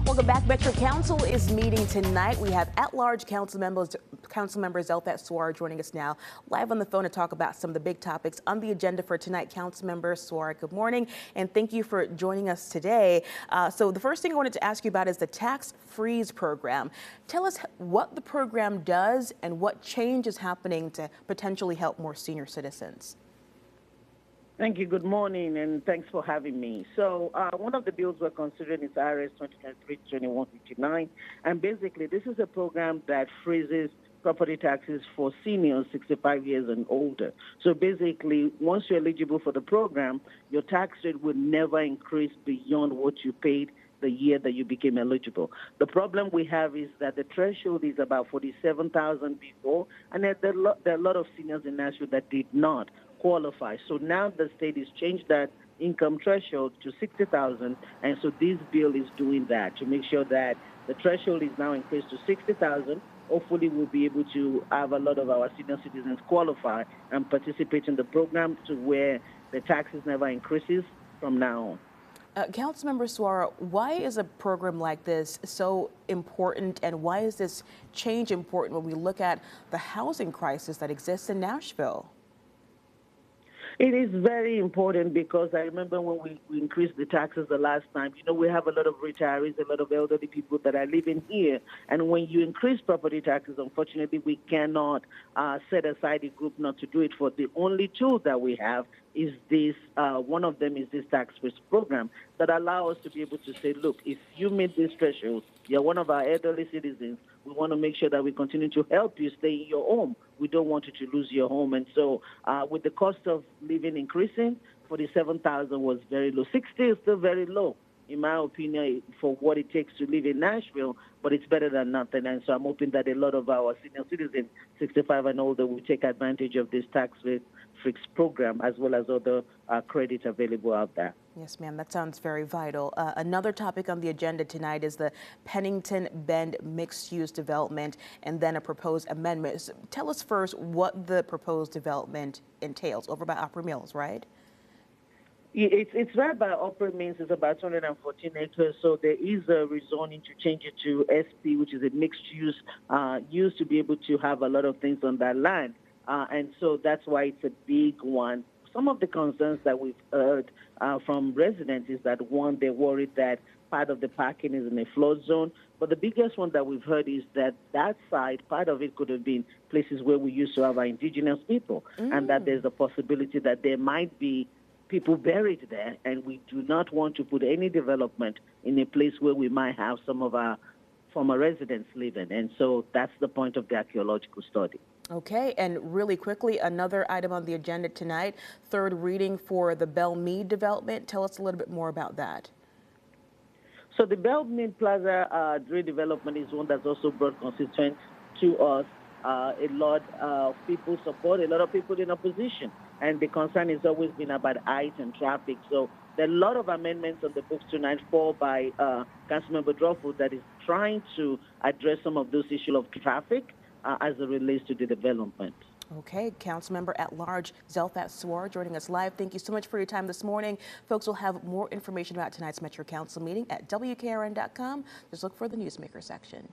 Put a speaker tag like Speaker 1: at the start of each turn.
Speaker 1: Welcome back. Metro Council is meeting tonight. We have at-large Councilmember Zelfat Swar joining us now live on the phone to talk about some of the big topics on the agenda for tonight. Councilmember Swar, good morning, and thank you for joining us today. So the first thing I wanted to ask you about is the tax freeze program. Tell us what the program does and what change is happening to potentially help more senior citizens.
Speaker 2: Thank you. Good morning, and thanks for having me. So one of the bills we're considering is RS 2023-2159, and basically this is a program that freezes property taxes for seniors 65 years and older. So basically, once you're eligible for the program, your tax rate will never increase beyond what you paid the year that you became eligible. The problem we have is that the threshold is about $47,000 before, and there are a lot of seniors in Nashville that did not qualify. So now the state has changed that income threshold to $60,000, and so this bill is doing that to make sure that the threshold is now increased to $60,000. Hopefully, we'll be able to have a lot of our senior citizens qualify and participate in the program to where the taxes never increases from now on.
Speaker 1: Councilmember Suara, why is a program like this so important, and why is this change important when we look at the housing crisis that exists in Nashville?
Speaker 2: It is very important because I remember when we increased the taxes the last time, we have a lot of retirees, a lot of elderly people that are living here. And when you increase property taxes, unfortunately, we cannot set aside a group not to do it for. The only tool that we have is this, one of them is this tax freeze program that allows us to be able to say, look, if you meet this threshold, you're one of our elderly citizens, we want to make sure that we continue to help you stay in your home. We don't want you to lose your home. And so with the cost of living increasing, $47,000 was very low. $60 is still very low, in my opinion, for what it takes to live in Nashville, but it's better than nothing. And so I'm hoping that a lot of our senior citizens, 65 and older, will take advantage of this tax rate freeze program as well as other credits available out there.
Speaker 1: Yes, ma'am, that sounds very vital. Another topic on the agenda tonight is the Pennington Bend mixed-use development and then a proposed amendment. So tell us first what the proposed development entails over by Opera Mills, right?
Speaker 2: It's right by Opera Mills. It's about 214 acres, so there is a rezoning to change it to SP, which is a mixed use, used to be able to have a lot of things on that land. And so that's why it's a big one. Some of the concerns that we've heard from residents is that, one, they're worried that part of the parking is in a flood zone. But the biggest one that we've heard is that that side, part of it could have been places where we used to have our indigenous people, and that there's a possibility that there might be people buried there, and we do not want to put any development in a place where we might have some of our former residents living. And so that's the point of the archaeological study.
Speaker 1: Okay, and really quickly, another item on the agenda tonight, third reading for the Belle Meade development. Tell us a little bit more about that.
Speaker 2: So the Belle Meade Plaza redevelopment is one that's also brought constituents to us. A lot of people support, a lot of people in opposition. And the concern has always been about height and traffic. So there are a lot of amendments on the books tonight, four by Councilmember Drawford, that is trying to address some of those issues of traffic as it relates to the development.
Speaker 1: Okay, Councilmember at Large Zelfat Swar joining us live. Thank you so much for your time this morning. Folks will have more information about tonight's Metro Council meeting at WKRN.com. Just look for the Newsmaker section.